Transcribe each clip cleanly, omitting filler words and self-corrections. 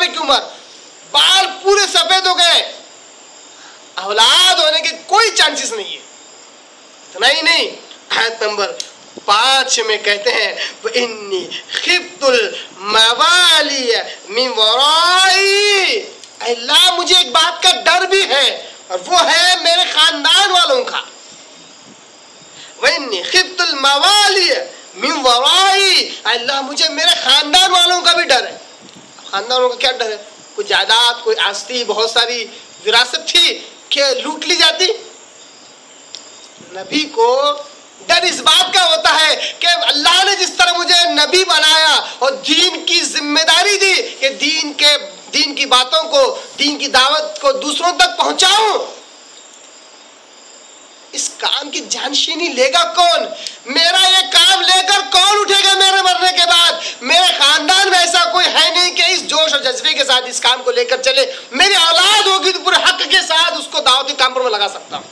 मुताबिक उम्र, बाल पूरे सफेद हो गए, औलाद होने के कोई चांसेस नहीं है। इतना ही नहीं, आयत नंबर 5 में कहते हैं इन्नी खिफ्तुल मवाली मिन वराई, अल्लाह मुझे एक बात का डर भी है और वो है मेरे खानदान वालों का। इन्नी खिफ्तुल मवाली मिन वराई, अल्लाह मुझे मेरे खानदान वालों का भी डर है। खानदान वालों का क्या डर है? कोई जायदाद, कोई आस्ती, बहुत सारी विरासत थी कि लूट ली जाती। नबी को डर इस बात का होता है कि अल्लाह ने जिस तरह मुझे नबी बनाया और दीन की जिम्मेदारी दी कि दीन की बातों को, दीन की दावत को दूसरों तक पहुंचाऊं, इस काम की जानशीनी लेगा कौन? मेरा ये काम लेकर कौन उठेगा मेरे मरने के बाद? मेरे खानदान में ऐसा कोई है नहीं कि इस जोश और जज्बे के साथ इस काम को लेकर चले। मेरी औलाद होगी तो पूरे हक के साथ उसको दावती काम पर मैं लगा सकता हूँ,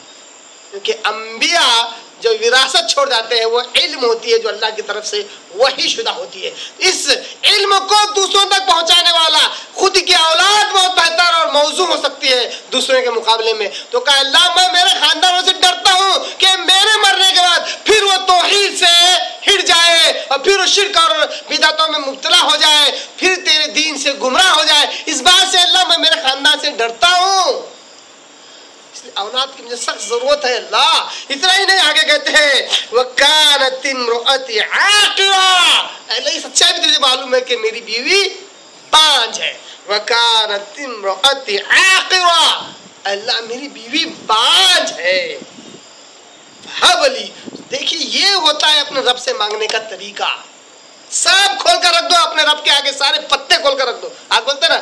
क्योंकि अंबिया जो विरासत छोड़ जाते हैं वो इल्म होती है जो अल्लाह की तरफ से वही शुदा होती है। इस इल्म को दूसरों तक पहुंचाने वाला खुद की औलाद बहुत बेहतर और मौजू हो सकती है दूसरों के मुकाबले में। तो कहा अल्लाह मैं मेरे खानदानों से डरता हूँ कि मेरे मरने के बाद फिर वो तौहीद से हिट जाए और फिर वो शिर्क और बिदअतों में मुब्तला हो जाए, फिर तेरे दीन से गुमराह हो जाए। इस बात से अल्लाह मैं मेरे खानदान से डरता हूँ, औलाद की मुझे सख्त जरूरत है अल्लाह। इतना ही नहीं, आगे कहते हैं वकानत इम्रुअती आकिरा, अल्लाह ये सच्चाई भी तुझे मालूम है कि मेरी बीवी बांझ है। वकानत इम्रुअती आकिरा, अल्लाह मेरी बीवी बांझ है। हबली, देखिए ये होता है अपने रब से मांगने का तरीका। सब खोल कर रख दो अपने रब के आगे, सारे पत्ते खोल कर रख दो। आप बोलते ना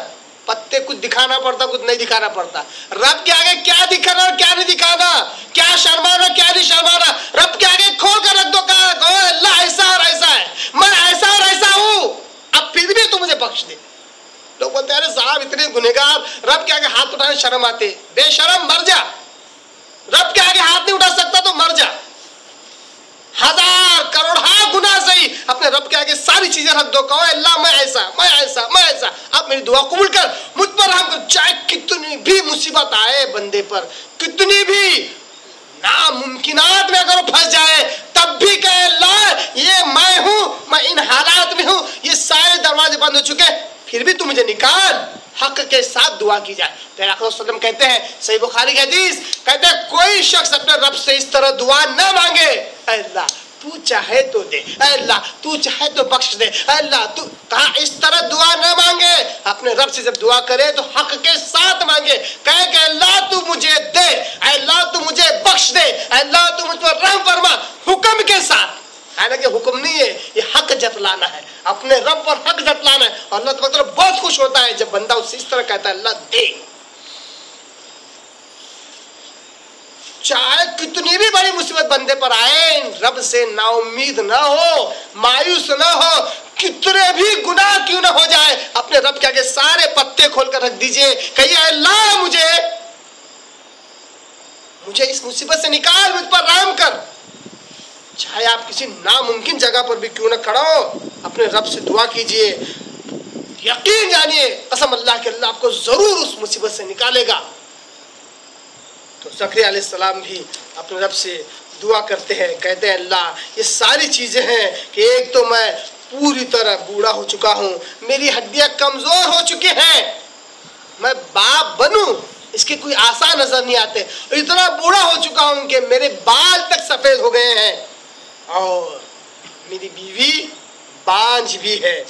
पत्ते, कुछ दिखाना पड़ता कुछ नहीं दिखाना पड़ता। रब के आगे क्या दिखाना और क्या नहीं दिखाना, क्या शर्माना क्या नहीं शर्माना, रब के आगे खोल कर रख दो। कहा अल्लाह ऐसा और ऐसा है, मैं ऐसा और ऐसा हूं, अब फिर भी तू मुझे बख्श दे। लोग बोलते हैं अरे साहब इतने गुनहगार, रब के आगे हाथ उठाने शर्म आते। बेशरम मर जा, रब के आगे हाथ नहीं उठा सकता तो मर जा। हजार करोड़ गुनाह सही, अपने रब के आगे सारी चीजें रख दो। कहो अल्लाह मैं ऐसा मैं ऐसा मैं ऐसा, अब मेरी दुआ कबूल कर, मुझ पर रहम कर। चाहे कितनी भी मुसीबत आए बंदे पर, कितनी भी नामुमकिनात में अगर फंस जाए, तब भी कहे अल्लाह ये मैं हूं, मैं इन हालात में हूं, ये सारे दरवाजे बंद हो चुके, फिर भी तू मुझे निकाल। हक के साथ दुआ की जाए। फिर आखिर वसल्लम कहते हैं, सही बुखारी की हदीस, कहते हैं कोई शख्स अपने रब से इस तरह दुआ न मांगे, अल्लाह तू चाहे तो दे, अल्लाह तू चाहे तो बख्श दे, अल्लाह तू, कहा इस तरह दुआ न मांगे। अपने रब से जब दुआ करे तो हक के साथ मांगे, कहे कि अल्लाह तू मुझे दे, अल्लाह तू मुझे बख्श दे, अल्लाह तू मुझ पर रहम फरमा, हुक्म के साथ। हालांकि हुक्म नहीं है, ये हक जतलाना है, अपने रब पर हक जतलाना है। और अल्लाह तआला बहुत खुश होता है जब बंदा उससे इस तरह कहता है अल्लाह दे। चाहे कितनी भी बड़ी मुसीबत बंदे पर आए, रब से नाउम्मीद ना हो, मायूस ना हो, कितने भी गुनाह क्यों ना हो जाए, अपने रब के आगे सारे पत्ते खोल कर रख दीजिए। कहिए अल्लाह मुझे इस मुसीबत से निकाल, मुझ पर रहम कर। चाहे आप किसी नामुमकिन जगह पर भी क्यों ना खड़ा हो, अपने रब से दुआ कीजिए, यकीन जानिए कसम अल्लाह के अल्लाह आपको जरूर उस मुसीबत से निकालेगा। तो ज़करिया अलैहिस्सलाम भी अपने रब से दुआ करते हैं, कहते हैं अल्लाह ये सारी चीज़ें हैं कि एक तो मैं पूरी तरह बूढ़ा हो चुका हूँ, मेरी हड्डियाँ कमज़ोर हो चुकी हैं, मैं बाप बनूं इसके कोई आसान नजर नहीं आते, इतना बूढ़ा हो चुका हूँ कि मेरे बाल तक सफ़ेद हो गए हैं और मेरी बीवी बांझ भी है।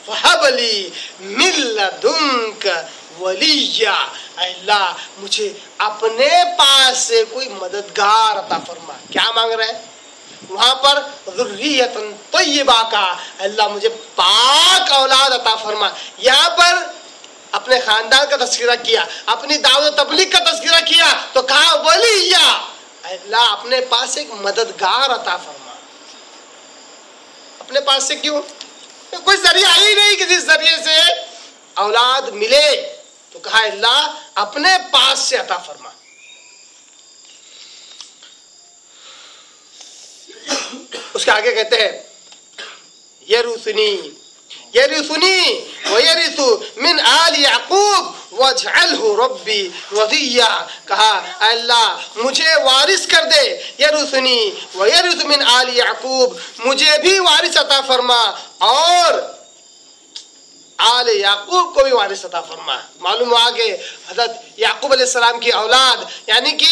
फहबली मिन लदुनक वलिया, अल्लाह मुझे अपने पास से कोई मददगार अता फरमा। क्या मांग रहे हैं वहां पर? ज़ुर्रियतन तय्यबा का, अल्लाह मुझे पाक औलाद अता फरमा। यहाँ पर अपने खानदान का तस्करा किया, अपनी दावत तबलीग का तस्करा किया, तो कहा वलिया, अल्लाह अपने पास एक मददगार अता फरमा। अपने पास से क्यों? कोई जरिया ही नहीं कि जिस जरिए से औलाद मिले, तो कहा अल्लाह अपने पास से अता फरमा। उसके आगे कहते हैं यरुसनी यरिसुनी व यरिसु मिन आल याकूब वजअलहु रब्बी रज़िया, कहा अल्लाह मुझे वारिस कर दे, यरिसुनी व यरिसु मिन आल याकूब, मुझे भी वारिस अता फरमा और आल याकूब को भी वारिस अता फरमा। मालूम हुआ कि हज़रत याकूब अलैहिस्सलाम की औलाद यानी कि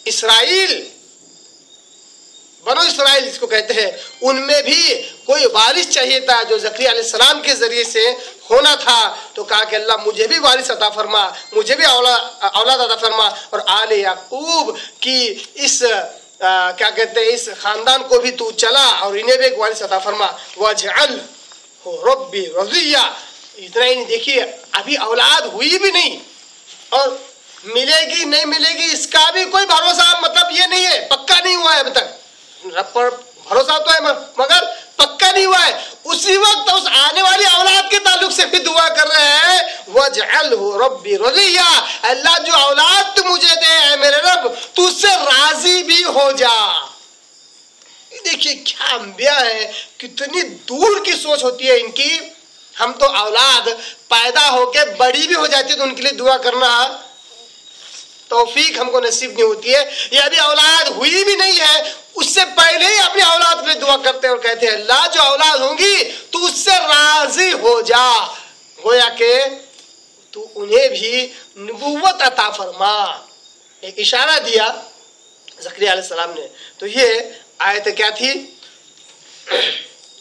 इसराइल, बनो इसराइल जिसको कहते हैं, उनमें भी कोई वारिस चाहिए था जो ज़करिया अलैहिस्सलाम के जरिए से होना था। तो कहा कि अल्लाह मुझे भी वारिस अता फरमा, मुझे भी औलाद अता फरमा और आले याकूब की इस क्या कहते हैं इस खानदान को भी तू चला और इन्हें भी एक वारिस अता फरमा। वजअलहु रब्बी रज़िया, इतना ही नहीं, देखिए अभी औलाद हुई भी नहीं और मिलेगी नहीं मिलेगी इसका भी कोई भरोसा, मतलब ये नहीं है, पक्का नहीं हुआ है अभी तक। रब पर भरोसा तो है मगर पक्का नहीं हुआ है। उसी वक्त उस आने वाली औलाद के ताल्लुक से भी दुआ कर रहे हैं, वजअलहु रब्बी रज़िया, अल्लाह जो औलाद तू मुझे दे है मेरे रब, तू उससे राजी भी हो जा। देखिए क्या अंबिया है, कितनी दूर की सोच होती है इनकी। हम तो औलाद पैदा होके बड़ी भी हो जाती है तो उनके लिए दुआ करना तौफीक हमको नसीब नहीं होती है। ये अभी औलाद हुई भी नहीं है, उससे पहले ही अपनी औलाद के लिए दुआ करते हैं और कहते हैं अल्लाह जो औलाद होंगी तू उससे राजी हो जा, गोया के तू उन्हें भी नबूवत अता फरमा। एक इशारा दिया ज़करिया अलैहिस्सलाम ने। तो ये आयत क्या थी,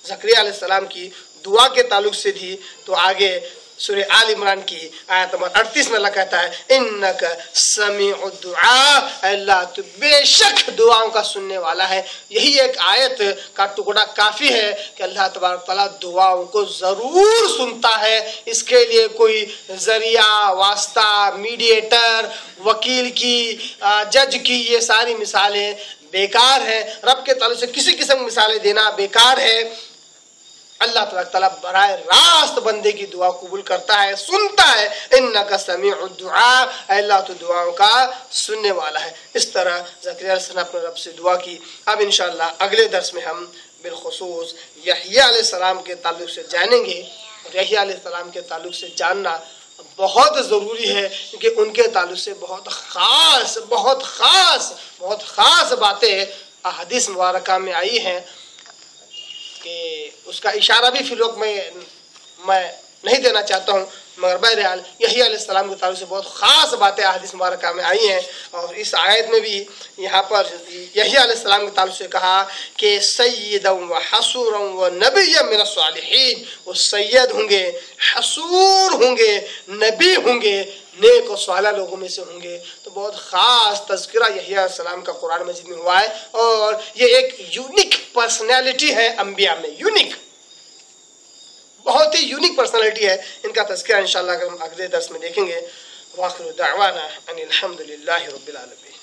ज़करिया अलैहिस्सलाम की दुआ के ताल्लुक से थी। तो आगे सूरह आल इमरान की आयत नंबर 38 में अल्लाह कहता है इन्नका समीउ दुआ, अल्लाह तो बेशक दुआओं का सुनने वाला है। यही एक आयत का टुकड़ा काफ़ी है कि अल्लाह तबारक तआला दुआओं को ज़रूर सुनता है। इसके लिए कोई ज़रिया वास्ता मीडिएटर वकील की जज की ये सारी मिसालें बेकार है। रब के ताल्लुक से किसी किस्म की मिसालें देना बेकार है। अल्लाह तबारक तआला बराह रास्त बंदे की दुआ कबूल करता है, सुनता है। इन्नका समीउ दुआ, अल्लाह तो दुआओं का सुनने वाला है। इस तरह ज़करिया अलैहिस्सलाम अपने रब से दुआ की। अब इंशाअल्लाह अगले दर्स में हम बिलखुसूस यहया अलैहिस्सलाम के ताल्लुक से जानेंगे। और यहया अलैहिस्सलाम के ताल्लुक से जानना बहुत ज़रूरी है क्योंकि उनके ताल्लुक से बहुत ख़ास बातें अहादीस मुबारका में आई हैं कि उसका इशारा भी फिर वक्त मैं नहीं देना चाहता हूँ, मगर बहरहाल यहया अलैहिस्सलाम के ताल्लुक से बहुत ख़ास बातें हदीस मुबारका में आई हैं। और इस आयत में भी यहाँ पर यहया अलैहिस्सलाम के ताल्लुक से कहा कि सय्यदन व हसूरन व नबिय्यन मिन अस्सालिहीन, वो सैयद होंगे, हसूर होंगे, नबी होंगे, नेक और सालिह लोगों में से होंगे। तो बहुत ख़ास तज़किरा यहया अलैहिस्सलाम का कुरान मजीद में हुआ है और ये एक यूनिक पर्सनैलिटी है अंबिया में, यूनिक, बहुत ही यूनिक पर्सनैलिटी है। इनका तज़किरा इंशाअल्लाह हम अगले दर्स में देखेंगे। वाखिरु दावाना अनिल हम्दुलिल्लाहि रब्बिल आलमीन।